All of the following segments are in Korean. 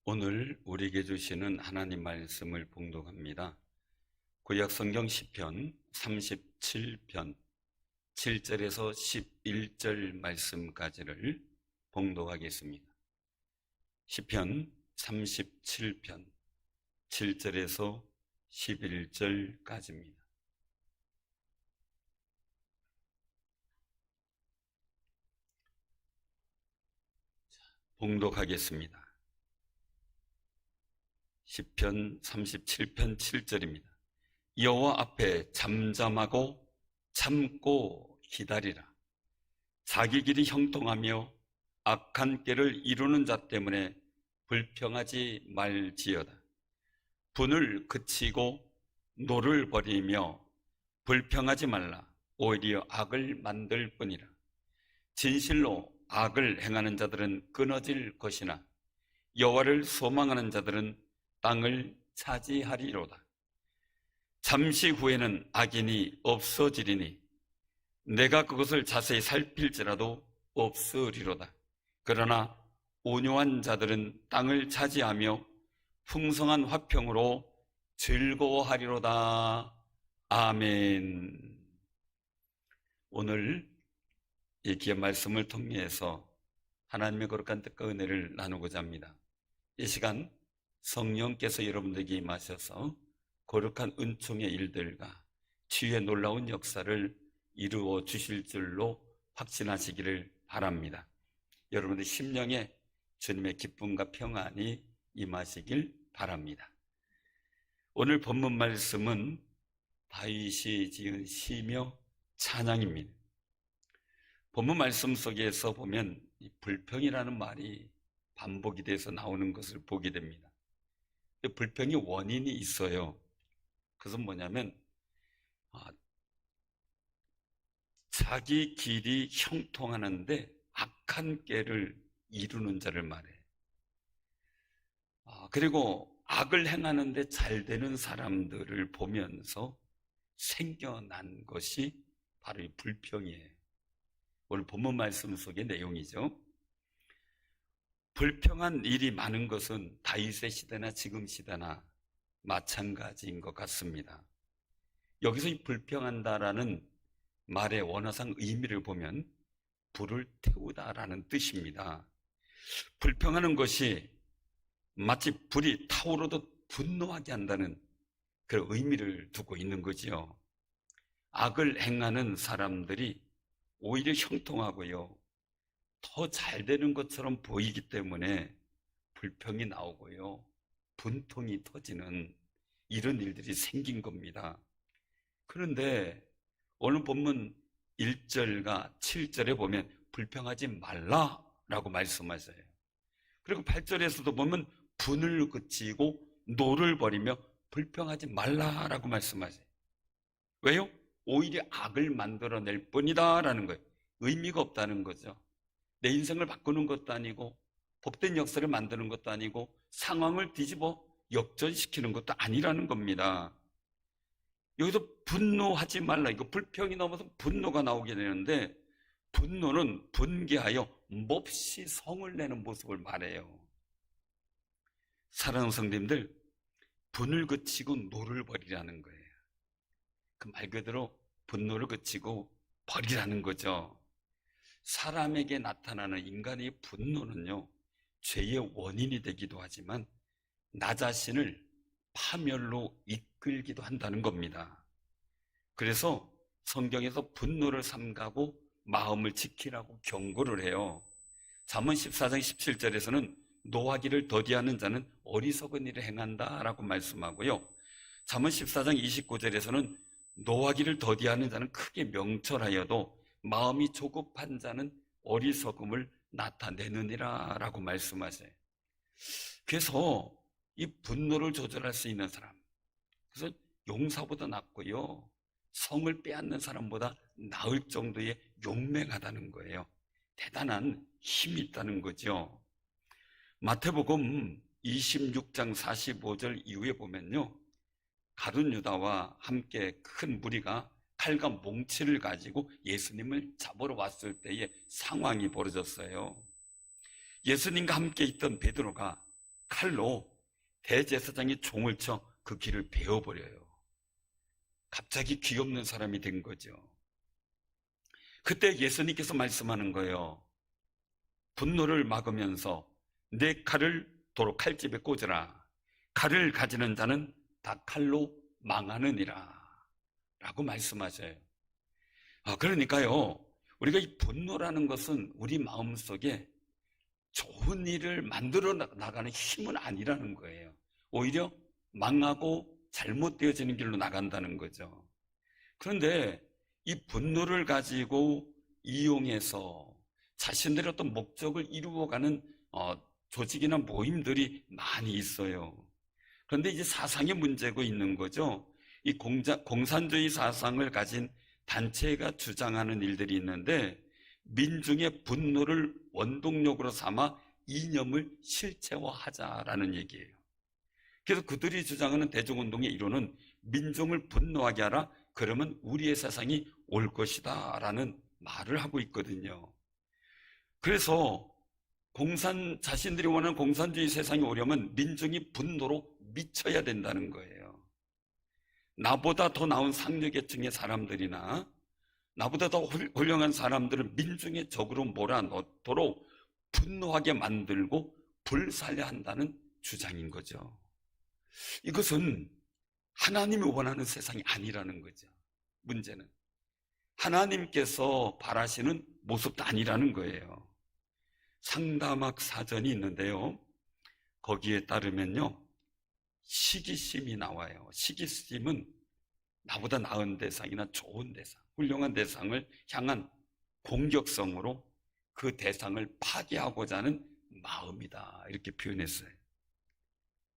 오늘 우리에게 주시는 하나님 말씀을 봉독합니다. 구약 성경 시편 37편 7절에서 11절 말씀까지를 봉독하겠습니다. 시편 37편 7절에서 11절까지입니다. 봉독하겠습니다. 시편 37편 7절입니다. 여호와 앞에 잠잠하고 참고 기다리라. 자기 길이 형통하며 악한 꾀를 이루는 자 때문에 불평하지 말지어다. 분을 그치고 노를 버리며 불평하지 말라. 오히려 악을 만들 뿐이라. 진실로 악을 행하는 자들은 끊어질 것이나 여호와를 소망하는 자들은 땅을 차지하리로다. 잠시 후에는 악인이 없어지리니 내가 그것을 자세히 살필지라도 없으리로다. 그러나 온유한 자들은 땅을 차지하며 풍성한 화평으로 즐거워하리로다. 아멘. 오늘 이 귀한 말씀을 통해서 하나님의 거룩한 뜻과 은혜를 나누고자 합니다. 이 시간 성령께서 여러분들에게 임하셔서 거룩한 은총의 일들과 치유의 놀라운 역사를 이루어 주실 줄로 확신하시기를 바랍니다. 여러분들 심령에 주님의 기쁨과 평안이 임하시길 바랍니다. 오늘 본문 말씀은 다윗이 지은 시며 찬양입니다. 본문 말씀 속에서 보면 이 불평이라는 말이 반복이 돼서 나오는 것을 보게 됩니다. 불평의 원인이 있어요. 그것은 뭐냐면 자기 길이 형통하는데 악한 꾀를 이루는 자를 말해. 그리고 악을 행하는데 잘 되는 사람들을 보면서 생겨난 것이 바로 이 불평이에요. 오늘 본문 말씀 속의 내용이죠. 불평한 일이 많은 것은 다윗의 시대나 지금 시대나 마찬가지인 것 같습니다. 여기서 이 불평한다라는 말의 원어상 의미를 보면 불을 태우다라는 뜻입니다. 불평하는 것이 마치 불이 타오르듯 분노하게 한다는 그런 의미를 두고 있는 거지요. 악을 행하는 사람들이 오히려 형통하고요, 더 잘 되는 것처럼 보이기 때문에 불평이 나오고요, 분통이 터지는 이런 일들이 생긴 겁니다. 그런데 오늘 본문 1절과 7절에 보면 불평하지 말라라고 말씀하셔요. 그리고 8절에서도 보면 분을 그치고 노를 버리며 불평하지 말라라고 말씀하세요. 왜요? 오히려 악을 만들어낼 뿐이다라는 거예요. 의미가 없다는 거죠. 내 인생을 바꾸는 것도 아니고 복된 역사를 만드는 것도 아니고 상황을 뒤집어 역전시키는 것도 아니라는 겁니다. 여기서 분노하지 말라, 이거 불평이 넘어서 분노가 나오게 되는데, 분노는 분개하여 몹시 성을 내는 모습을 말해요. 사랑하는 성도님들, 분을 그치고 노를 버리라는 거예요. 그 말 그대로 분노를 그치고 버리라는 거죠. 사람에게 나타나는 인간의 분노는요, 죄의 원인이 되기도 하지만 나 자신을 파멸로 이끌기도 한다는 겁니다. 그래서 성경에서 분노를 삼가고 마음을 지키라고 경고를 해요. 잠언 14장 17절에서는 노하기를 더디하는 자는 어리석은 일을 행한다라고 말씀하고요, 잠언 14장 29절에서는 노하기를 더디하는 자는 크게 명철하여도 마음이 조급한 자는 어리석음을 나타내느니라 라고 말씀하세요. 그래서 이 분노를 조절할 수 있는 사람, 그래서 용사보다 낫고요, 성을 빼앗는 사람보다 나을 정도의 용맹하다는 거예요. 대단한 힘이 있다는 거죠. 마태복음 26장 45절 이후에 보면요, 가룟 유다와 함께 큰 무리가 칼과 몽치를 가지고 예수님을 잡으러 왔을 때의 상황이 벌어졌어요. 예수님과 함께 있던 베드로가 칼로 대제사장이 종을 쳐 그 귀를 베어버려요. 갑자기 귀 없는 사람이 된 거죠. 그때 예수님께서 말씀하는 거예요. 분노를 막으면서 내 칼을 도로 칼집에 꽂으라. 칼을 가지는 자는 다 칼로 망하느니라 라고 말씀하셔요. 그러니까요, 우리가 이 분노라는 것은 우리 마음속에 좋은 일을 만들어 나가는 힘은 아니라는 거예요. 오히려 망하고 잘못되어지는 길로 나간다는 거죠. 그런데 이 분노를 가지고 이용해서 자신들의 어떤 목적을 이루어가는 조직이나 모임들이 많이 있어요. 그런데 이제 사상의 문제가 있는 거죠. 이 공산주의 사상을 가진 단체가 주장하는 일들이 있는데 민중의 분노를 원동력으로 삼아 이념을 실체화하자라는 얘기예요. 그래서 그들이 주장하는 대중운동의 이론은 민중을 분노하게 하라, 그러면 우리의 세상이 올 것이다 라는 말을 하고 있거든요. 그래서 자신들이 원하는 공산주의 세상이 오려면 민중이 분노로 미쳐야 된다는 거예요. 나보다 더 나은 상류계층의 사람들이나 나보다 더 훌륭한 사람들을 민중의 적으로 몰아넣도록 분노하게 만들고 불살려 한다는 주장인 거죠. 이것은 하나님이 원하는 세상이 아니라는 거죠. 문제는 하나님께서 바라시는 모습도 아니라는 거예요. 상담학 사전이 있는데요, 거기에 따르면요, 시기심이 나와요. 시기심은 나보다 나은 대상이나 좋은 대상, 훌륭한 대상을 향한 공격성으로 그 대상을 파괴하고자 하는 마음이다, 이렇게 표현했어요.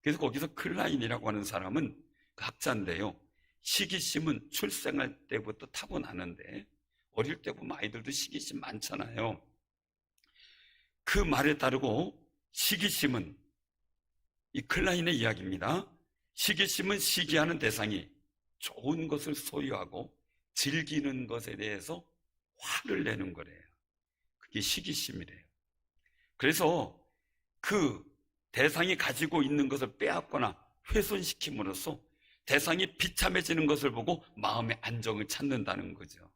그래서 거기서 클라인이라고 하는 사람은 그 학자인데요, 시기심은 출생할 때부터 타고나는데 어릴 때 보면 아이들도 시기심 많잖아요. 그 말에 따르고 시기심은, 이 클라인의 이야기입니다. 시기심은 시기하는 대상이 좋은 것을 소유하고 즐기는 것에 대해서 화를 내는 거래요. 그게 시기심이래요. 그래서 그 대상이 가지고 있는 것을 빼앗거나 훼손시킴으로써 대상이 비참해지는 것을 보고 마음의 안정을 찾는다는 거죠.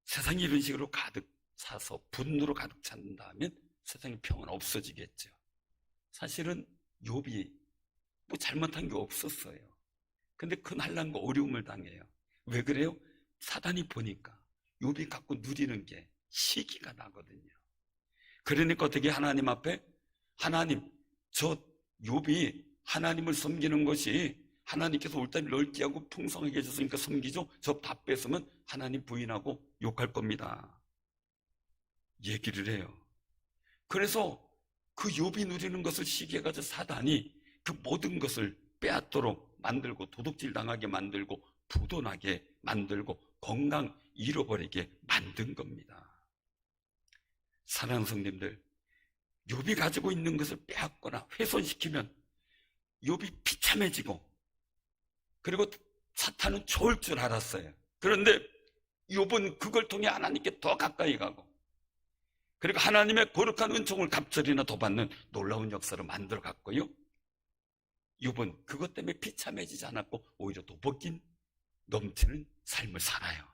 세상이 이런 식으로 가득 차서 분노로 가득 찬다면 세상에 평은 없어지겠죠. 사실은 욥이 뭐 잘못한 게 없었어요. 근데 큰 환난과 어려움을 당해요. 왜 그래요? 사단이 보니까 욥이 갖고 누리는 게 시기가 나거든요. 그러니까 어떻게 하나님 앞에, 하나님, 저 욥이 하나님을 섬기는 것이 하나님께서 올 때를 넓게 하고 풍성하게 해줬으니까 섬기죠. 저 다 뺏으면 하나님 부인하고 욕할 겁니다, 얘기를 해요. 그래서 그 욥이 누리는 것을 시기해가지고 사단이 그 모든 것을 빼앗도록 만들고 도둑질 당하게 만들고 부도나게 만들고 건강 잃어버리게 만든 겁니다. 사랑하는 성님들, 욥이 가지고 있는 것을 빼앗거나 훼손시키면 욥이 비참해지고, 그리고 사탄은 좋을 줄 알았어요. 그런데 욥은 그걸 통해 하나님께 더 가까이 가고, 그리고 하나님의 거룩한 은총을 갑절이나 더 받는 놀라운 역사를 만들어 갔고요, 욥은 그것 때문에 비참해지지 않았고 오히려 더 벗긴 넘치는 삶을 살아요.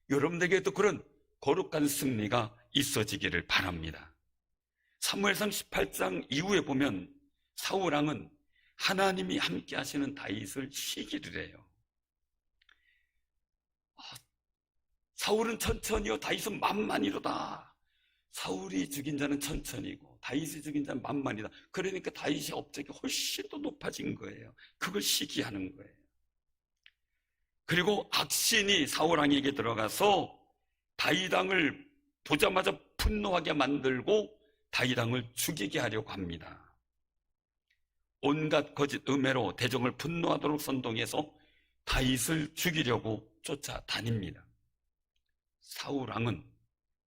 여러분에게도 그런 거룩한 승리가 있어지기를 바랍니다. 사무엘상 18장 이후에 보면 사울왕은 하나님이 함께 하시는 다윗을 시기를 해요. 사울은 천천히요, 다윗은 만만이로다. 사울이 죽인 자는 천천히고 다윗이 죽인 자는 만만이다. 그러니까 다윗의 업적이 훨씬 더 높아진 거예요. 그걸 시기하는 거예요. 그리고 악신이 사울왕에게 들어가서 다윗왕을 보자마자 분노하게 만들고 다윗왕을 죽이게 하려고 합니다. 온갖 거짓 음해로 대적을 분노하도록 선동해서 다윗을 죽이려고 쫓아다닙니다. 사울왕은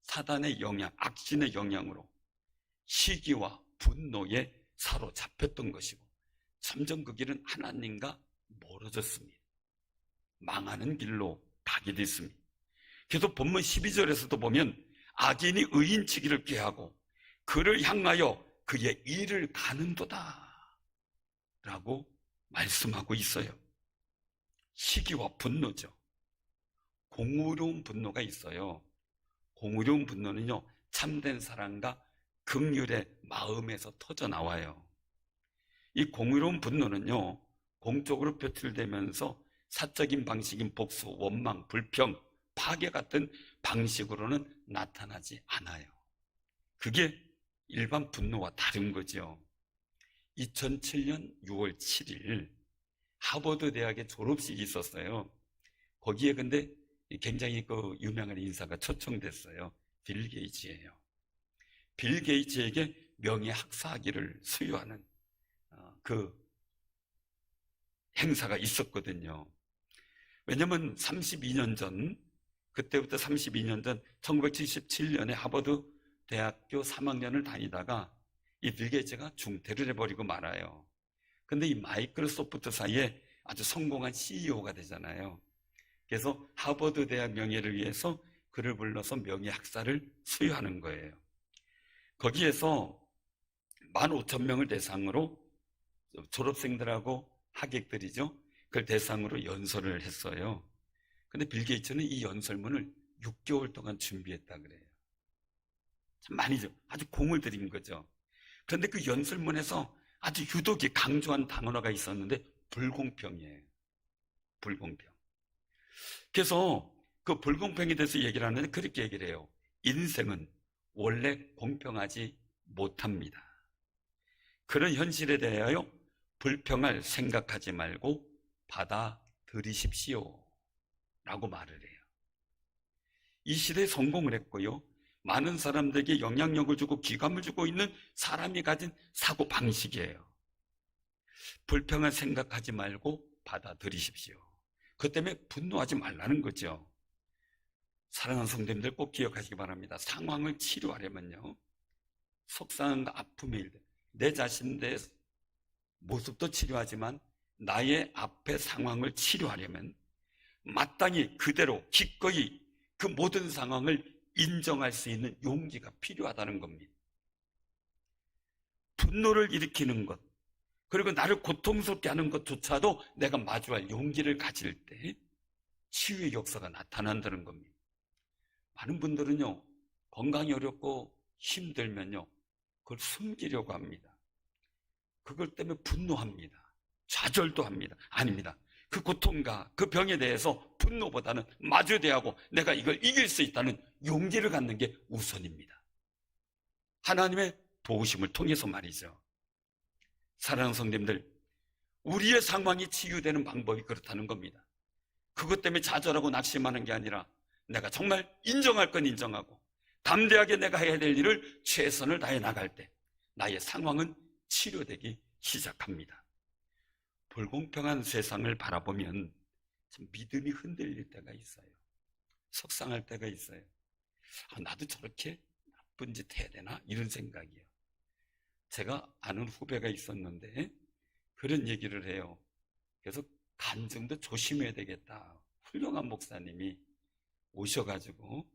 사단의 영향, 악신의 영향으로 시기와 분노에 사로잡혔던 것이고 점점 그 길은 하나님과 멀어졌습니다. 망하는 길로 가게 됐습니다. 그래서 본문 12절에서도 보면 악인이 의인치기를 꾀하고 그를 향하여 그의 일을 가는도다 라고 말씀하고 있어요. 시기와 분노죠. 공의로운 분노가 있어요. 공의로운 분노는요, 참된 사랑과 긍휼의 마음에서 터져 나와요. 이 공의로운 분노는요, 공적으로 표출되면서 사적인 방식인 복수, 원망, 불평, 파괴 같은 방식으로는 나타나지 않아요. 그게 일반 분노와 다른 거죠. 2007년 6월 7일 하버드 대학의 졸업식이 있었어요. 거기에 근데 굉장히 그 유명한 인사가 초청됐어요. 빌 게이츠예요. 빌 게이츠에게 명예학사학위를 수여하는 그 행사가 있었거든요. 왜냐면 32년 전, 그때부터 32년 전 1977년에 하버드 대학교 3학년을 다니다가 이 빌 게이츠가 중퇴를 해버리고 말아요. 근데 이 마이크로소프트 사이에 아주 성공한 CEO가 되잖아요. 그래서 하버드 대학 명예를 위해서 그를 불러서 명예학사를 수여하는 거예요. 거기에서 15,000명을 대상으로 졸업생들하고 하객들이죠. 그걸 대상으로 연설을 했어요. 근데 빌 게이츠는 이 연설문을 6개월 동안 준비했다 그래요. 참 많이죠. 아주 공을 들인 거죠. 그런데 그 연설문에서 아주 유독이 강조한 단어가 있었는데 불공평이에요. 불공평. 그래서 그 불공평에 대해서 얘기를 하는데 그렇게 얘기를 해요. 인생은 원래 공평하지 못합니다. 그런 현실에 대하여 불평할 생각하지 말고 받아들이십시오 라고 말을 해요. 이 시대에 성공을 했고요, 많은 사람들에게 영향력을 주고 기감을 주고 있는 사람이 가진 사고방식이에요. 불평할 생각하지 말고 받아들이십시오. 그 때문에 분노하지 말라는 거죠. 사랑하는 성도님들 꼭 기억하시기 바랍니다. 상황을 치료하려면요, 속상함과 아픔의 일들, 내 자신의 모습도 치료하지만 나의 앞의 상황을 치료하려면 마땅히 그대로 기꺼이 그 모든 상황을 인정할 수 있는 용기가 필요하다는 겁니다. 분노를 일으키는 것, 그리고 나를 고통스럽게 하는 것조차도 내가 마주할 용기를 가질 때 치유의 역사가 나타난다는 겁니다. 많은 분들은요, 건강이 어렵고 힘들면요, 그걸 숨기려고 합니다. 그걸 때문에 분노합니다. 좌절도 합니다. 아닙니다. 그 고통과 그 병에 대해서 분노보다는 마주대하고 내가 이걸 이길 수 있다는 용기를 갖는 게 우선입니다. 하나님의 도우심을 통해서 말이죠. 사랑하는 성도님들, 우리의 상황이 치유되는 방법이 그렇다는 겁니다. 그것 때문에 좌절하고 낙심하는 게 아니라 내가 정말 인정할 건 인정하고 담대하게 내가 해야 될 일을 최선을 다해 나갈 때 나의 상황은 치료되기 시작합니다. 불공평한 세상을 바라보면 참 믿음이 흔들릴 때가 있어요. 속상할 때가 있어요. 나도 저렇게 나쁜 짓 해야 되나? 이런 생각이에요. 제가 아는 후배가 있었는데 그런 얘기를 해요. 그래서 간증도 조심해야 되겠다. 훌륭한 목사님이 오셔가지고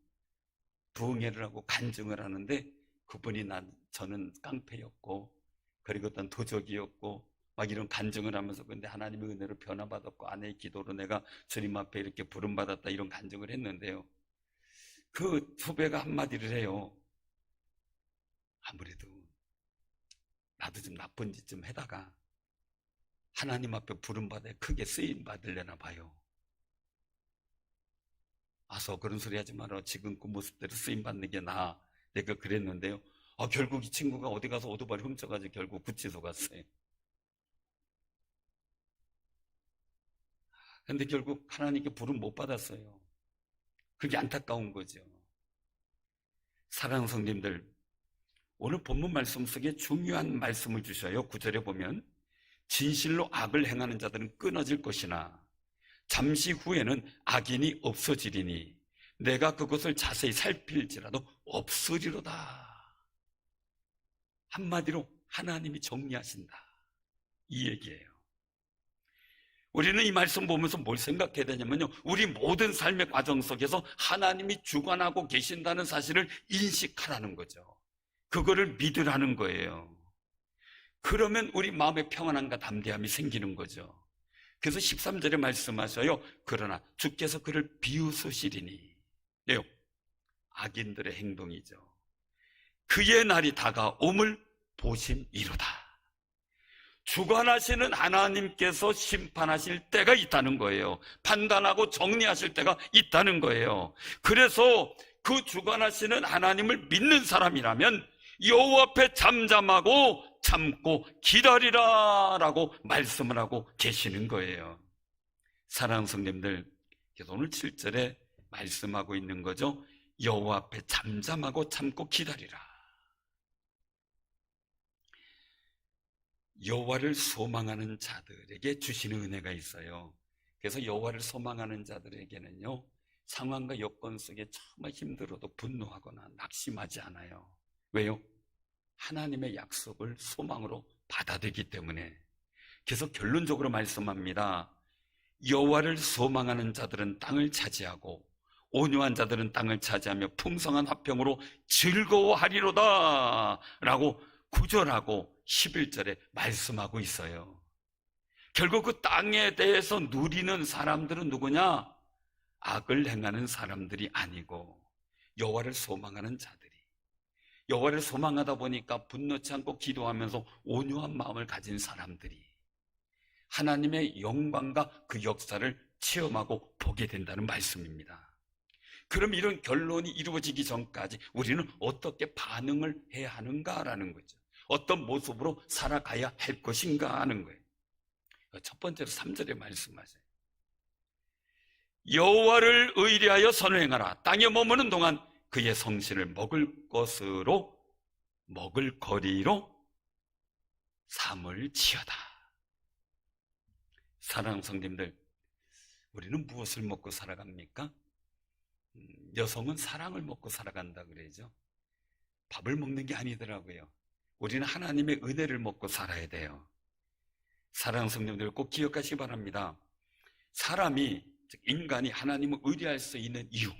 부흥회를 하고 간증을 하는데 그분이 저는 깡패였고 그리고 어떤 도적이었고 막 이런 간증을 하면서 근데 하나님의 은혜로 변화받았고 아내의 기도로 내가 주님 앞에 이렇게 부름받았다 이런 간증을 했는데요. 그 후배가 한마디를 해요. 아무래도 나도 좀 나쁜 짓 좀 해다가 하나님 앞에 부름받아 크게 쓰임 받으려나 봐요. 아서 그런 소리 하지 마라. 지금 그 모습대로 쓰임 받는 게 나아. 내가 그랬는데요. 결국 이 친구가 어디 가서 오토바이 훔쳐가지고 결국 구치소 갔어요. 근데 결국 하나님께 부름 못 받았어요. 그게 안타까운 거죠. 사랑하는 성도님들, 오늘 본문 말씀 속에 중요한 말씀을 주셔요. 9절에 보면 진실로 악을 행하는 자들은 끊어질 것이나 잠시 후에는 악인이 없어지리니 내가 그것을 자세히 살필지라도 없으리로다. 한마디로 하나님이 정리하신다, 이 얘기예요. 우리는 이 말씀 보면서 뭘 생각해야 되냐면요, 우리 모든 삶의 과정 속에서 하나님이 주관하고 계신다는 사실을 인식하라는 거죠. 그거를 믿으라는 거예요. 그러면 우리 마음에 평안함과 담대함이 생기는 거죠. 그래서 13절에 말씀하셔요. 그러나 주께서 그를 비웃으시리니. 네요. 악인들의 행동이죠. 그의 날이 다가옴을 보심이로다. 주관하시는 하나님께서 심판하실 때가 있다는 거예요. 판단하고 정리하실 때가 있다는 거예요. 그래서 그 주관하시는 하나님을 믿는 사람이라면 여호와 앞에 잠잠하고 참고 기다리라 라고 말씀을 하고 계시는 거예요. 사랑하는 성도님들, 그래서 오늘 7절에 말씀하고 있는 거죠. 여호와 앞에 잠잠하고 참고 기다리라. 여호와를 소망하는 자들에게 주시는 은혜가 있어요. 그래서 여호와를 소망하는 자들에게는요, 상황과 여건 속에 정말 힘들어도 분노하거나 낙심하지 않아요. 왜요? 하나님의 약속을 소망으로 받아들이기 때문에. 그래서 결론적으로 말씀합니다. 여호와를 소망하는 자들은 땅을 차지하고 온유한 자들은 땅을 차지하며 풍성한 화평으로 즐거워하리로다 라고 9절하고 11절에 말씀하고 있어요. 결국 그 땅에 대해서 누리는 사람들은 누구냐? 악을 행하는 사람들이 아니고 여호와를 소망하는 자들이. 여호와를 소망하다 보니까 분노치 않고 기도하면서 온유한 마음을 가진 사람들이 하나님의 영광과 그 역사를 체험하고 보게 된다는 말씀입니다. 그럼 이런 결론이 이루어지기 전까지 우리는 어떻게 반응을 해야 하는가라는 거죠. 어떤 모습으로 살아가야 할 것인가 하는 거예요. 첫 번째로 3절에 말씀하세요. 여호와를 의뢰하여 선행하라. 땅에 머무는 동안 그의 성신을 먹을 것으로 먹을 거리로 삼을 지어다. 사랑하는 성도님들, 우리는 무엇을 먹고 살아갑니까? 여성은 사랑을 먹고 살아간다 그러죠. 밥을 먹는 게 아니더라고요. 우리는 하나님의 은혜를 먹고 살아야 돼요. 사랑하는 성도님들, 꼭 기억하시기 바랍니다. 사람이, 즉 인간이 하나님을 의뢰할 수 있는 이유,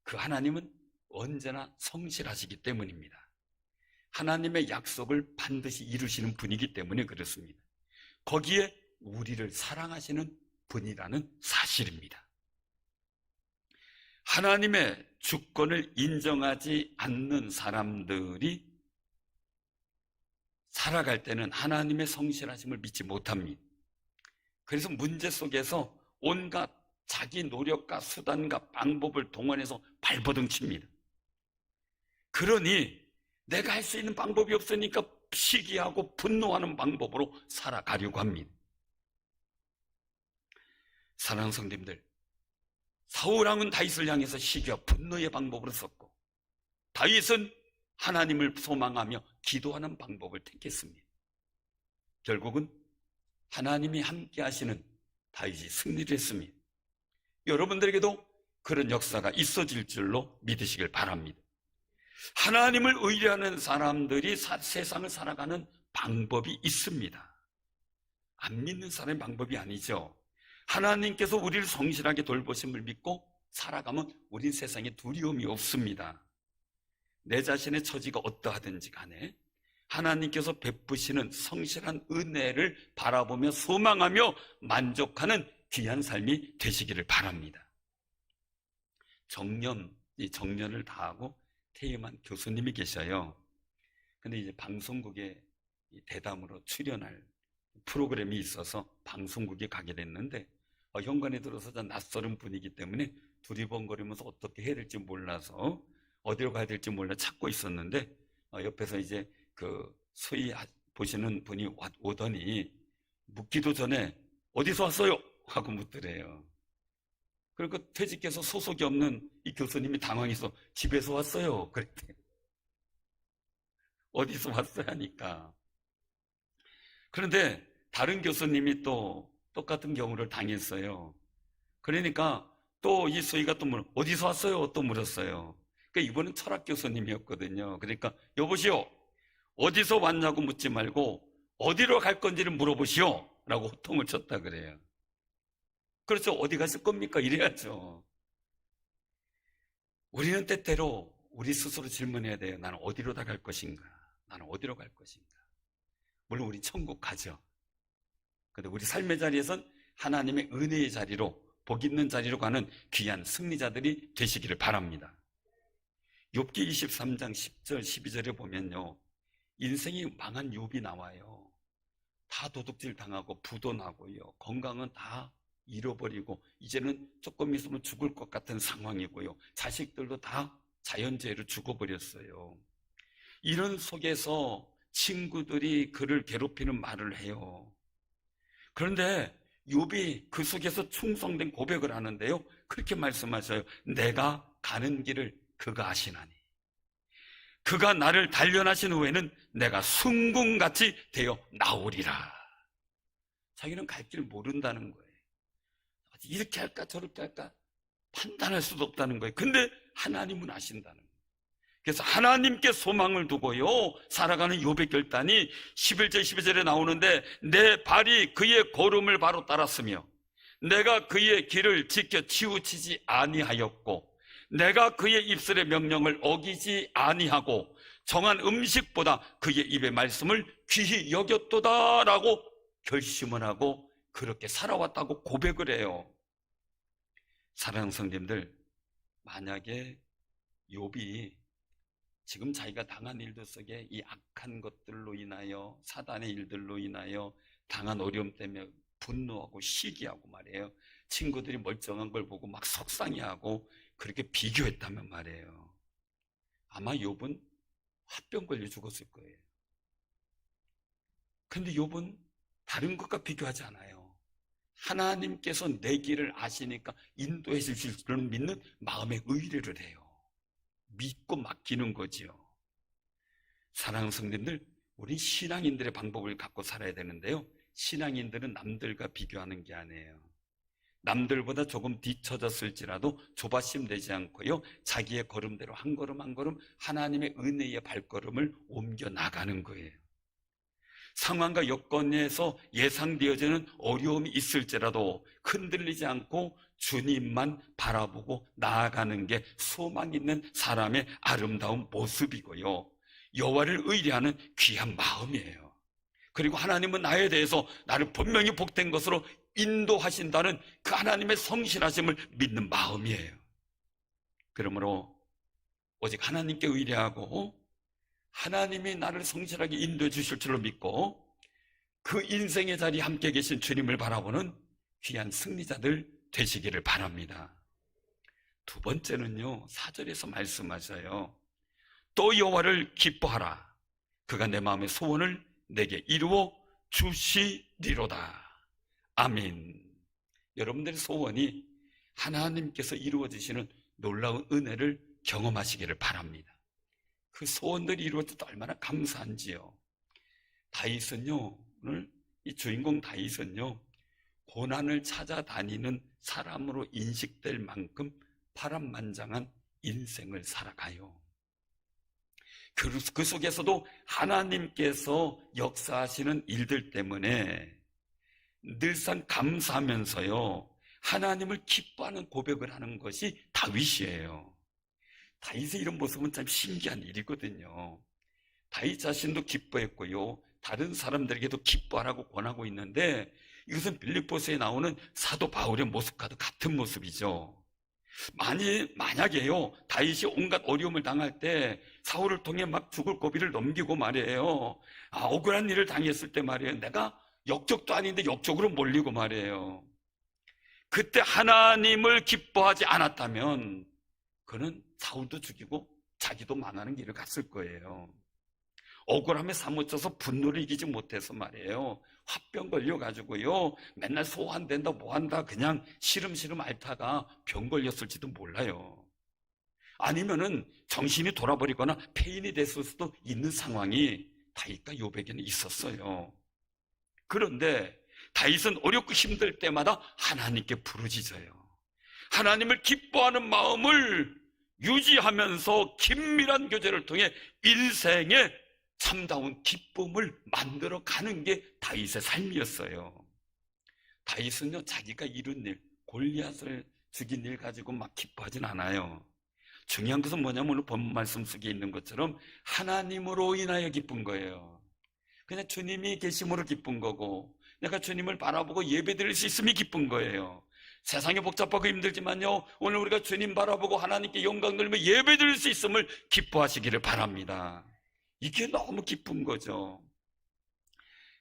그 하나님은 언제나 성실하시기 때문입니다. 하나님의 약속을 반드시 이루시는 분이기 때문에 그렇습니다. 거기에 우리를 사랑하시는 분이라는 사실입니다. 하나님의 주권을 인정하지 않는 사람들이 살아갈 때는 하나님의 성실하심을 믿지 못합니다. 그래서 문제 속에서 온갖 자기 노력과 수단과 방법을 동원해서 발버둥 칩니다. 그러니 내가 할 수 있는 방법이 없으니까 시기하고 분노하는 방법으로 살아가려고 합니다. 사랑하는 성도님들, 사울왕은 다윗을 향해서 시기와 분노의 방법으로 썼고 다윗은 하나님을 소망하며 기도하는 방법을 택했습니다. 결국은 하나님이 함께 하시는 다윗이 승리를 했습니다. 여러분들에게도 그런 역사가 있어질 줄로 믿으시길 바랍니다. 하나님을 의뢰하는 사람들이 세상을 살아가는 방법이 있습니다. 안 믿는 사람의 방법이 아니죠. 하나님께서 우리를 성실하게 돌보심을 믿고 살아가면 우린 세상에 두려움이 없습니다. 내 자신의 처지가 어떠하든지 간에 하나님께서 베푸시는 성실한 은혜를 바라보며 소망하며 만족하는 귀한 삶이 되시기를 바랍니다. 이 정년을 다하고 퇴임한 교수님이 계셔요. 근데 이제 방송국에 대담으로 출연할 프로그램이 있어서 방송국에 가게 됐는데 현관에 들어서자 낯설은 분이기 때문에 두리번거리면서 어떻게 해야 될지 몰라서 어디로 가야 될지 몰라 찾고 있었는데 옆에서 이제 그 소위 보시는 분이 오더니 묻기도 전에 어디서 왔어요? 하고 묻더래요. 그리고 퇴직해서 소속이 없는 이 교수님이 당황해서 집에서 왔어요. 그랬대. 어디서 왔어요? 하니까. 그런데 다른 교수님이 또 똑같은 경우를 당했어요. 그러니까 또 이 소희가 또 어디서 왔어요? 또 물었어요. 그러니까 이번엔 철학 교수님이었거든요. 그러니까 여보시오, 어디서 왔냐고 묻지 말고 어디로 갈 건지를 물어보시오 라고 호통을 쳤다 그래요. 그렇죠. 어디 갔을 겁니까? 이래야죠. 우리는 때때로 우리 스스로 질문해야 돼요. 나는 어디로 다 갈 것인가? 나는 어디로 갈 것인가? 물론 우리 천국 가죠. 근데 우리 삶의 자리에선 하나님의 은혜의 자리로, 복 있는 자리로 가는 귀한 승리자들이 되시기를 바랍니다. 욥기 23장 10절 12절에 보면요, 인생이 망한 욥이 나와요. 다 도둑질 당하고 부도 나고요, 건강은 다 잃어버리고 이제는 조금 있으면 죽을 것 같은 상황이고요, 자식들도 다 자연재해로 죽어버렸어요. 이런 속에서 친구들이 그를 괴롭히는 말을 해요. 그런데 욥이 그 속에서 충성된 고백을 하는데요, 그렇게 말씀하셔요. 내가 가는 길을 그가 아시나니 그가 나를 단련하신 후에는 내가 순금같이 되어 나오리라. 자기는 갈 길 모른다는 거예요. 이렇게 할까 저렇게 할까 판단할 수도 없다는 거예요. 근데 하나님은 아신다는 거예요. 그래서 하나님께 소망을 두고요 살아가는 욥의 결단이 11절 12절에 나오는데, 내 발이 그의 걸음을 바로 따랐으며 내가 그의 길을 지켜 치우치지 아니하였고 내가 그의 입술의 명령을 어기지 아니하고 정한 음식보다 그의 입의 말씀을 귀히 여겼도다라고 결심을 하고 그렇게 살아왔다고 고백을 해요. 사랑하는 성도님들, 만약에 욥이 지금 자기가 당한 일들 속에 이 악한 것들로 인하여, 사단의 일들로 인하여 당한 어려움 때문에 분노하고 시기하고 말이에요, 친구들이 멀쩡한 걸 보고 막 속상해하고 그렇게 비교했다면 말이에요, 아마 욥은 화병 걸려 죽었을 거예요. 근데 욥은 다른 것과 비교하지 않아요. 하나님께서 내 길을 아시니까 인도해 주실 줄 믿는 마음의 의뢰를 해요. 믿고 맡기는 거지요. 사랑하는 성도님들, 우리 신앙인들의 방법을 갖고 살아야 되는데요, 신앙인들은 남들과 비교하는 게 아니에요. 남들보다 조금 뒤처졌을지라도 조바심 내지 않고요, 자기의 걸음대로 한 걸음 한 걸음 하나님의 은혜의 발걸음을 옮겨 나가는 거예요. 상황과 여건에서 예상되어지는 어려움이 있을지라도 흔들리지 않고 주님만 바라보고 나아가는 게 소망 있는 사람의 아름다운 모습이고요, 여호와를 의뢰하는 귀한 마음이에요. 그리고 하나님은 나에 대해서 나를 분명히 복된 것으로 인도하신다는 그 하나님의 성실하심을 믿는 마음이에요. 그러므로 오직 하나님께 의뢰하고 하나님이 나를 성실하게 인도해 주실 줄로 믿고 그 인생의 자리에 함께 계신 주님을 바라보는 귀한 승리자들 되시기를 바랍니다. 두 번째는요, 4절에서 말씀하셔요. 또 여호와를 기뻐하라. 그가 내 마음의 소원을 내게 이루어 주시리로다. 아멘. 여러분들의 소원이 하나님께서 이루어지시는 놀라운 은혜를 경험하시기를 바랍니다. 그 소원들이 이루어질 때 얼마나 감사한지요. 다윗은요, 오늘 이 주인공 다윗은요, 고난을 찾아다니는 사람으로 인식될 만큼 파란만장한 인생을 살아가요. 그 속에서도 하나님께서 역사하시는 일들 때문에 늘상 감사하면서요, 하나님을 기뻐하는 고백을 하는 것이 다윗이에요. 다윗의 이런 모습은 참 신기한 일이거든요. 다윗 자신도 기뻐했고요, 다른 사람들에게도 기뻐하라고 권하고 있는데, 이것은 빌립보서에 나오는 사도 바울의 모습과도 같은 모습이죠. 만약에요, 다윗이 온갖 어려움을 당할 때 사울을 통해 막 죽을 고비를 넘기고 말이에요, 억울한 일을 당했을 때 말이에요, 내가 역적도 아닌데 역적으로 몰리고 말이에요, 그때 하나님을 기뻐하지 않았다면 그는 사울도 죽이고 자기도 망하는 길을 갔을 거예요. 억울함에 사무쳐서 분노를 이기지 못해서 말이에요, 화병 걸려가지고요, 맨날 소환된다 뭐한다 그냥 시름시름 앓다가 병 걸렸을지도 몰라요. 아니면은 정신이 돌아버리거나 폐인이 됐을 수도 있는 상황이 다윗과 욥에게는 있었어요. 그런데 다윗은 어렵고 힘들 때마다 하나님께 부르짖어요. 하나님을 기뻐하는 마음을 유지하면서 긴밀한 교제를 통해 인생의 참다운 기쁨을 만들어 가는 게 다윗의 삶이었어요. 다윗은요, 자기가 이룬 일, 골리앗을 죽인 일 가지고 막 기뻐하진 않아요. 중요한 것은 뭐냐면 오늘 본문 말씀 속에 있는 것처럼 하나님으로 인하여 기쁜 거예요. 그냥 주님이 계심으로 기쁜 거고, 내가 주님을 바라보고 예배드릴 수 있음이 기쁜 거예요. 세상이 복잡하고 힘들지만요, 오늘 우리가 주님 바라보고 하나님께 영광 돌리며 예배드릴 수 있음을 기뻐하시기를 바랍니다. 이게 너무 기쁜 거죠.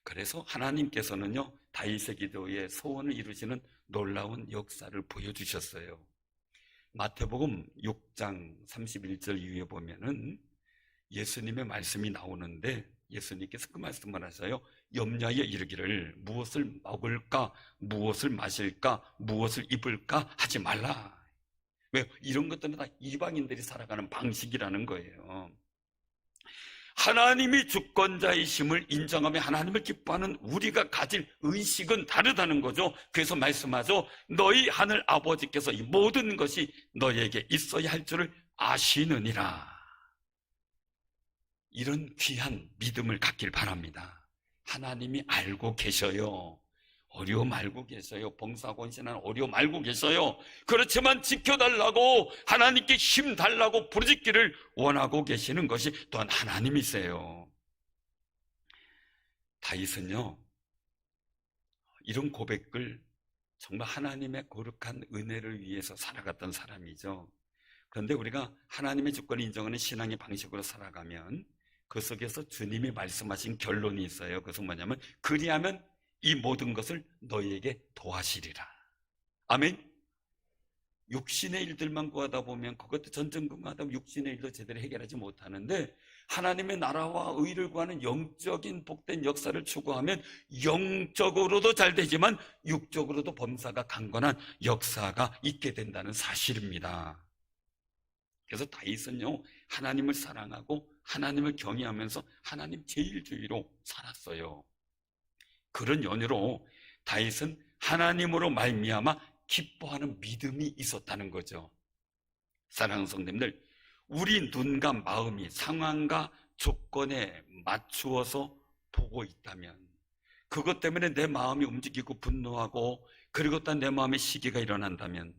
그래서 하나님께서는요, 다윗의 기도에 소원을 이루시는 놀라운 역사를 보여주셨어요. 마태복음 6장 31절 이후에 보면은 예수님의 말씀이 나오는데, 예수님께서 그 말씀을 하셔요. 염려하여 이르기를 무엇을 먹을까, 무엇을 마실까, 무엇을 입을까 하지 말라. 왜? 이런 것들은 다 이방인들이 살아가는 방식이라는 거예요. 하나님이 주권자이심을 인정하며 하나님을 기뻐하는 우리가 가질 의식은 다르다는 거죠. 그래서 말씀하죠. 너희 하늘 아버지께서 이 모든 것이 너희에게 있어야 할 줄을 아시느니라. 이런 귀한 믿음을 갖길 바랍니다. 하나님이 알고 계셔요. 어려움 알고 계셔요. 봉사권신한 어려움 알고 계셔요. 그렇지만 지켜달라고, 하나님께 힘 달라고 부르짖기를 원하고 계시는 것이 또한 하나님이세요. 다윗은요, 이런 고백을 정말 하나님의 거룩한 은혜를 위해서 살아갔던 사람이죠. 그런데 우리가 하나님의 주권을 인정하는 신앙의 방식으로 살아가면 그 속에서 주님이 말씀하신 결론이 있어요. 그것은 뭐냐면, 그리하면 이 모든 것을 너희에게 도하시리라. 아멘. 육신의 일들만 구하다 보면, 그것도 전전긍긍하다 보면 육신의 일도 제대로 해결하지 못하는데, 하나님의 나라와 의를 구하는 영적인 복된 역사를 추구하면 영적으로도 잘 되지만 육적으로도 범사가 강건한 역사가 있게 된다는 사실입니다. 그래서 다윗은요, 하나님을 사랑하고 하나님을 경외하면서 하나님 제일주의로 살았어요. 그런 연유로 다윗은 하나님으로 말미암아 기뻐하는 믿음이 있었다는 거죠. 사랑하는 성도님들, 우리 눈과 마음이 상황과 조건에 맞추어서 보고 있다면, 그것 때문에 내 마음이 움직이고 분노하고, 그리고 또 내 마음에 시기가 일어난다면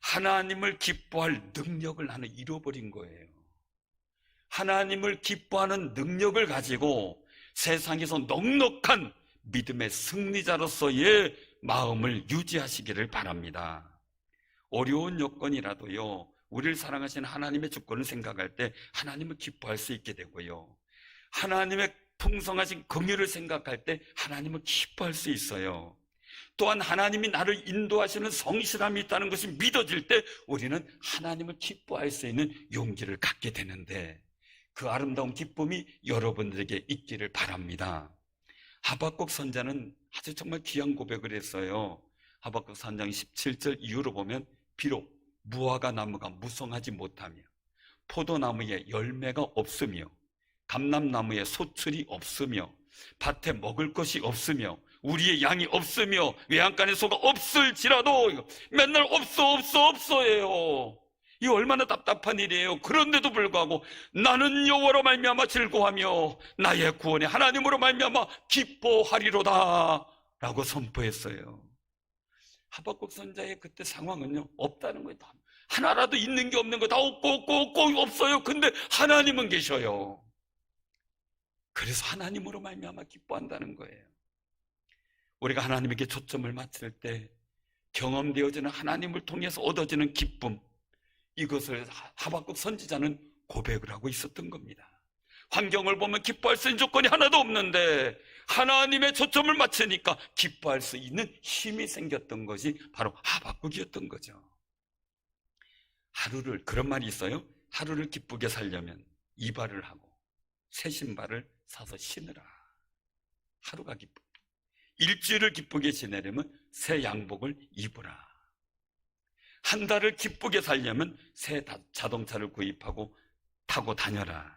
하나님을 기뻐할 능력을 나는 잃어버린 거예요. 하나님을 기뻐하는 능력을 가지고 세상에서 넉넉한 믿음의 승리자로서의 마음을 유지하시기를 바랍니다. 어려운 여건이라도요, 우리를 사랑하시는 하나님의 주권을 생각할 때 하나님을 기뻐할 수 있게 되고요, 하나님의 풍성하신 긍휼을 생각할 때 하나님을 기뻐할 수 있어요. 또한 하나님이 나를 인도하시는 성실함이 있다는 것이 믿어질 때 우리는 하나님을 기뻐할 수 있는 용기를 갖게 되는데, 그 아름다운 기쁨이 여러분들에게 있기를 바랍니다. 하박국 선자는 아주 정말 귀한 고백을 했어요. 하박국 3장 17절 이후로 보면, 비록 무화과 나무가 무성하지 못하며 포도나무에 열매가 없으며 감람나무에 소출이 없으며 밭에 먹을 것이 없으며 우리의 양이 없으며 외양간에 소가 없을지라도 맨날 없어예요. 이 얼마나 답답한 일이에요. 그런데도 불구하고 나는 여호와로 말미암아 즐거워하며 나의 구원의 하나님으로 말미암아 기뻐하리로다 라고 선포했어요. 하박국 선자의 그때 상황은요, 없다는 거예요. 하나라도 있는 게 없는 거, 다 없고 없어요. 근데 하나님은 계셔요. 그래서 하나님으로 말미암아 기뻐한다는 거예요. 우리가 하나님에게 초점을 맞출 때 경험되어지는 하나님을 통해서 얻어지는 기쁨, 이것을 하박국 선지자는 고백을 하고 있었던 겁니다. 환경을 보면 기뻐할 수 있는 조건이 하나도 없는데 하나님의 초점을 맞추니까 기뻐할 수 있는 힘이 생겼던 것이 바로 하박국이었던 거죠. 하루를, 그런 말이 있어요. 하루를 기쁘게 살려면 이발을 하고 새 신발을 사서 신으라. 하루가 기쁘. 일주일을 기쁘게 지내려면 새 양복을 입으라. 한 달을 기쁘게 살려면 새 자동차를 구입하고 타고 다녀라.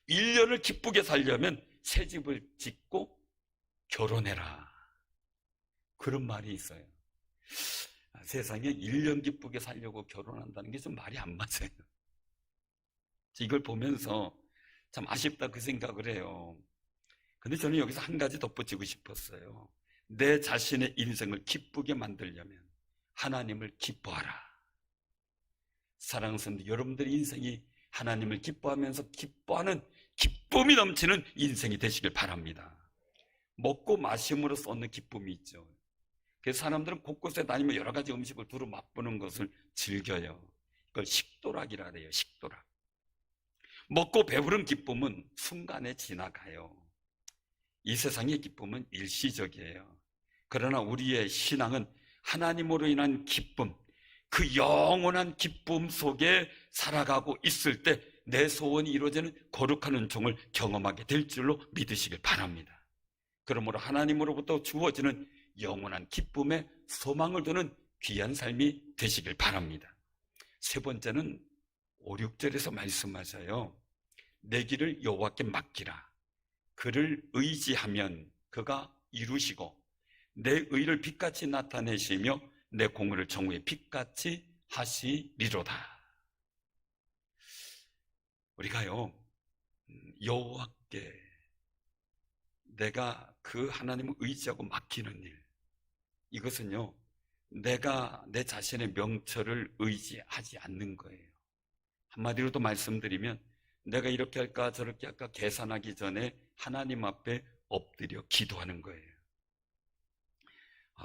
1년을 기쁘게 살려면 새 집을 짓고 결혼해라. 그런 말이 있어요. 세상에 1년 기쁘게 살려고 결혼한다는 게 좀 말이 안 맞아요. 이걸 보면서 참 아쉽다 그 생각을 해요. 근데 저는 여기서 한 가지 덧붙이고 싶었어요. 내 자신의 인생을 기쁘게 만들려면 하나님을 기뻐하라. 사랑하는 성도, 여러분들의 인생이 하나님을 기뻐하면서 기뻐하는 기쁨이 넘치는 인생이 되시길 바랍니다. 먹고 마심으로써 얻는 기쁨이 있죠. 그래서 사람들은 곳곳에 다니며 여러 가지 음식을 두루 맛보는 것을 즐겨요. 그걸 식도락이라 그래요. 식도락. 먹고 배부른 기쁨은 순간에 지나가요. 이 세상의 기쁨은 일시적이에요. 그러나 우리의 신앙은 하나님으로 인한 기쁨, 그 영원한 기쁨 속에 살아가고 있을 때 내 소원이 이루어지는 거룩한 은총을 경험하게 될 줄로 믿으시길 바랍니다. 그러므로 하나님으로부터 주어지는 영원한 기쁨에 소망을 두는 귀한 삶이 되시길 바랍니다. 세 번째는 5, 6절에서 말씀하셔요. 내 길을 여호와께 맡기라. 그를 의지하면 그가 이루시고 내 의를 빛같이 나타내시며 내 공의를 정오의 빛같이 하시리로다. 우리가요, 여호와께 내가 그 하나님을 의지하고 맡기는 일, 이것은요, 내가 내 자신의 명철을 의지하지 않는 거예요. 한마디로 또 말씀드리면 내가 이렇게 할까 저렇게 할까 계산하기 전에 하나님 앞에 엎드려 기도하는 거예요.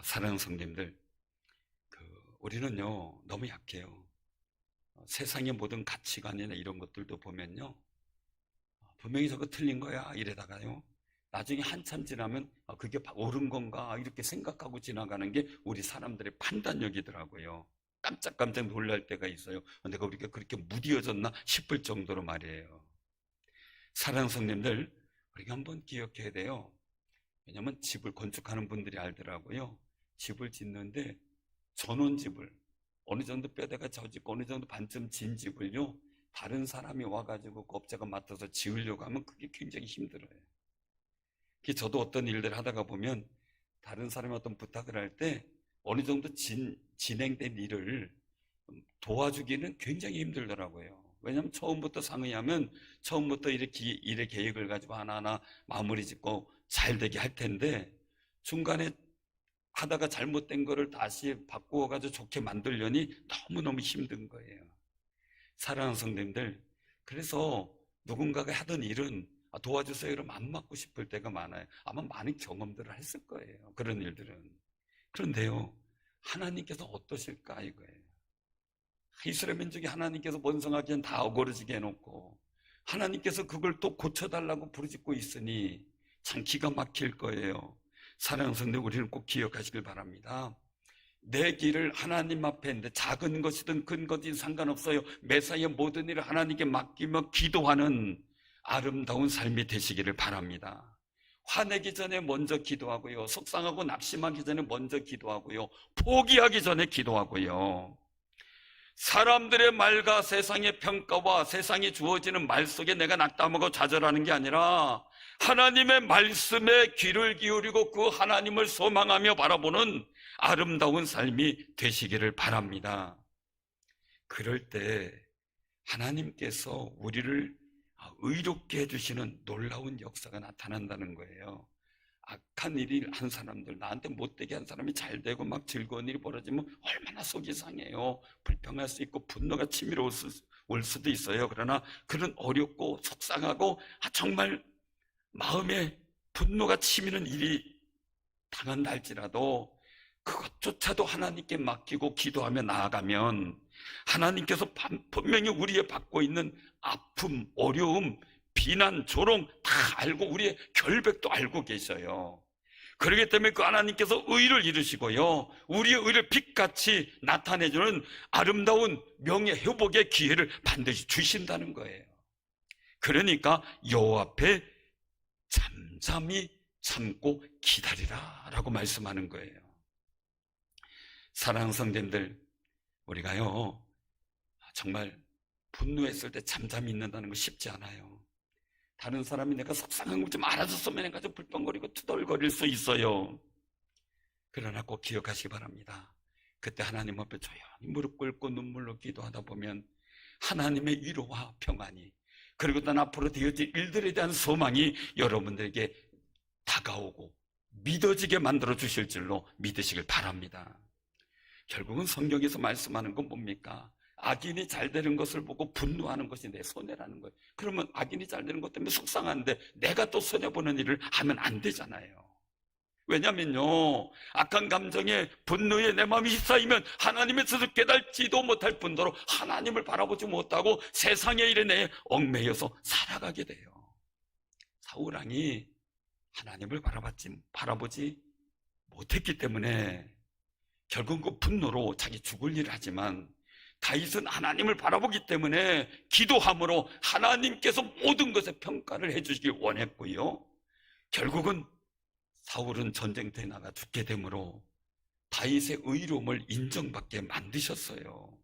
사랑하는 성도님들, 우리는요 너무 약해요. 세상의 모든 가치관이나 이런 것들도 보면요, 분명히 저거 틀린 거야 이러다가요 나중에 한참 지나면 그게 옳은 건가 이렇게 생각하고 지나가는 게 우리 사람들의 판단력이더라고요. 깜짝깜짝 놀랄 때가 있어요. 내가 우리가 그렇게 무디어졌나 싶을 정도로 말이에요. 사랑하는 성도님들, 우리가 한번 기억해야 돼요. 왜냐하면 집을 건축하는 분들이 알더라고요. 집을 짓는데 전원집을 어느 정도 뼈대가 젖있고 어느 정도 반쯤 진 집을요 다른 사람이 와가지고 그 업자가 맡아서 지으려고 하면 그게 굉장히 힘들어요. 저도 어떤 일들 하다가 보면 다른 사람이 어떤 부탁을 할 때 어느 정도 진행된 일을 도와주기는 굉장히 힘들더라고요. 왜냐하면 처음부터 상의하면 처음부터 일의 계획을 가지고 하나하나 마무리 짓고 잘 되게 할 텐데 중간에 하다가 잘못된 거를 다시 바꾸어가지고 좋게 만들려니 너무너무 힘든 거예요. 사랑하는 성도님들, 그래서 누군가가 하던 일은 도와주세요 이러면 안 맡고 싶을 때가 많아요. 아마 많은 경험들을 했을 거예요. 그런 일들은. 그런데요, 하나님께서 어떠실까 이거예요. 이스라엘 민족이 하나님께서 번성하기엔 다 어그러지게 해놓고 하나님께서 그걸 또 고쳐달라고 부르짖고 있으니 참 기가 막힐 거예요. 사랑하는 성도, 우리는 꼭 기억하시길 바랍니다. 내 길을 하나님 앞에 했는데 작은 것이든 큰 것이든 상관없어요. 매사에 모든 일을 하나님께 맡기며 기도하는 아름다운 삶이 되시기를 바랍니다. 화내기 전에 먼저 기도하고요, 속상하고 낙심하기 전에 먼저 기도하고요, 포기하기 전에 기도하고요, 사람들의 말과 세상의 평가와 세상에 주어지는 말 속에 내가 낙담하고 좌절하는 게 아니라 하나님의 말씀에 귀를 기울이고 그 하나님을 소망하며 바라보는 아름다운 삶이 되시기를 바랍니다. 그럴 때 하나님께서 우리를 의롭게 해주시는 놀라운 역사가 나타난다는 거예요. 악한 일을 한 사람들, 나한테 못되게 한 사람이 잘 되고 막 즐거운 일이 벌어지면 얼마나 속이 상해요. 불평할 수 있고 분노가 치밀어 올 수도 있어요. 그러나 그런 어렵고 속상하고 정말 마음에 분노가 치미는 일이 당한다 할지라도 그것조차도 하나님께 맡기고 기도하며 나아가면 하나님께서 분명히 우리의 받고 있는 아픔, 어려움, 비난, 조롱 다 알고 우리의 결백도 알고 계셔요. 그렇기 때문에 그 하나님께서 의를 이루시고요, 우리의 의를 빛같이 나타내주는 아름다운 명예 회복의 기회를 반드시 주신다는 거예요. 그러니까 여호와 앞에 잠잠히 참고 기다리라 라고 말씀하는 거예요. 사랑하는 성도님들, 우리가요 정말 분노했을 때 잠잠히 있는다는 거 쉽지 않아요. 다른 사람이 내가 속상한 걸 좀 알아줬으면 해가지고 불평거리고 투덜거릴 수 있어요. 그러나 꼭 기억하시기 바랍니다. 그때 하나님 앞에 조용히 무릎 꿇고 눈물로 기도하다 보면 하나님의 위로와 평안이, 그리고 또 앞으로 되어질 일들에 대한 소망이 여러분들에게 다가오고 믿어지게 만들어 주실 줄로 믿으시길 바랍니다. 결국은 성경에서 말씀하는 건 뭡니까? 악인이 잘 되는 것을 보고 분노하는 것이 내 손해라는 거예요. 그러면 악인이 잘 되는 것 때문에 속상한데 내가 또 손해보는 일을 하면 안 되잖아요. 왜냐면요, 악한 감정에 분노에 내 마음이 휩싸이면 하나님의 뜻을 깨닫지도 못할 뿐더러 하나님을 바라보지 못하고 세상의 일에 내 얽매여서 살아가게 돼요. 사울왕이 하나님을 바라보지 못했기 때문에 결국 그 분노로 자기 죽을 일을 하지만, 다윗은 하나님을 바라보기 때문에 기도함으로 하나님께서 모든 것에 평가를 해주시길 원했고요, 결국은 사울은 전쟁터에 나가 죽게 되므로 다윗의 의로움을 인정받게 만드셨어요.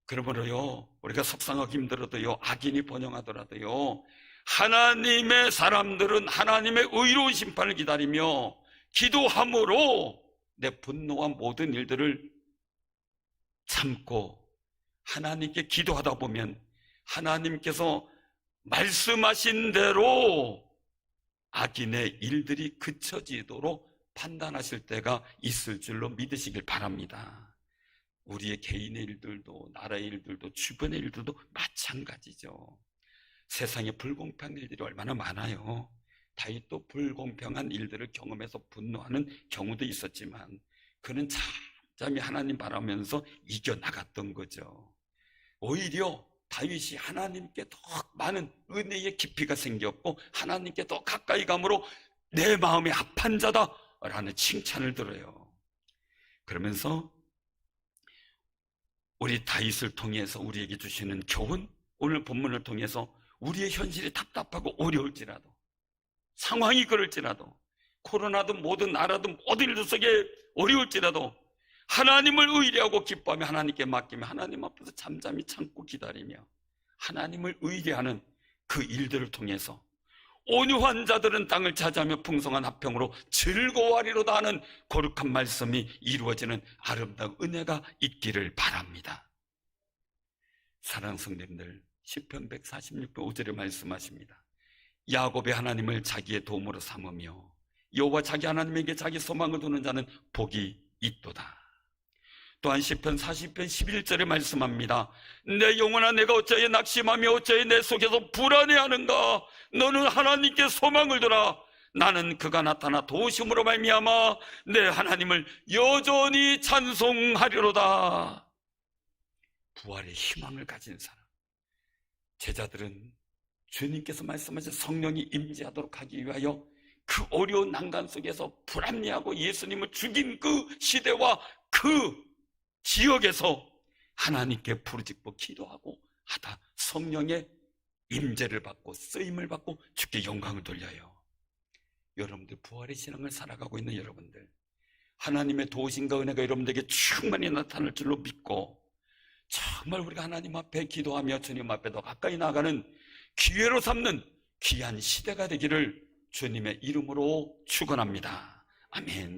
그러므로요, 우리가 속상하고 힘들어도요, 악인이 번영하더라도요, 하나님의 사람들은 하나님의 의로운 심판을 기다리며 기도함으로 내 분노와 모든 일들을 참고 하나님께 기도하다 보면 하나님께서 말씀하신 대로 악인의 일들이 그쳐지도록 판단하실 때가 있을 줄로 믿으시길 바랍니다. 우리의 개인의 일들도, 나라의 일들도, 주변의 일들도 마찬가지죠. 세상에 불공평한 일들이 얼마나 많아요. 다윗도 불공평한 일들을 경험해서 분노하는 경우도 있었지만 그는 잠잠히 하나님 바라면서 이겨나갔던 거죠. 오히려 다윗이 하나님께 더 많은 은혜의 깊이가 생겼고 하나님께 더 가까이 감으로 내 마음이 합한 자다라는 칭찬을 들어요. 그러면서 우리 다윗을 통해서 우리에게 주시는 교훈, 오늘 본문을 통해서 우리의 현실이 답답하고 어려울지라도, 상황이 그럴지라도, 코로나든 모든 나라든 모든 일들 속에 어려울지라도 하나님을 의뢰하고 기뻐하며 하나님께 맡기며 하나님 앞에서 잠잠히 참고 기다리며 하나님을 의뢰하는 그 일들을 통해서 온유한 자들은 땅을 차지하며 풍성한 화평으로 즐거워하리로다 하는 거룩한 말씀이 이루어지는 아름다운 은혜가 있기를 바랍니다. 사랑하는 성도님들, 시편 146편 5절에 말씀하십니다. 야곱의 하나님을 자기의 도움으로 삼으며 여호와 자기 하나님에게 자기 소망을 두는 자는 복이 있도다. 또한 시편 40편 11절에 말씀합니다. 내 영혼아, 내가 어찌하여 낙심하며 어찌하여 내 속에서 불안해하는가? 너는 하나님께 소망을 두라. 나는 그가 나타나 도우심으로 말미암아 내 하나님을 여전히 찬송하리로다. 부활의 희망을 가진 사람, 제자들은 주님께서 말씀하신 성령이 임재하도록 하기 위하여 그 어려운 난간 속에서 불합리하고 예수님을 죽인 그 시대와 그 지역에서 하나님께 부르짖고 기도하고 하다 성령의 임재를 받고 쓰임을 받고 주께 영광을 돌려요. 여러분들, 부활의 신앙을 살아가고 있는 여러분들, 하나님의 도우심과 은혜가 여러분들에게 충만히 나타날 줄로 믿고 정말 우리가 하나님 앞에 기도하며 주님 앞에 더 가까이 나아가는 기회로 삼는 귀한 시대가 되기를 주님의 이름으로 축원합니다. 아멘.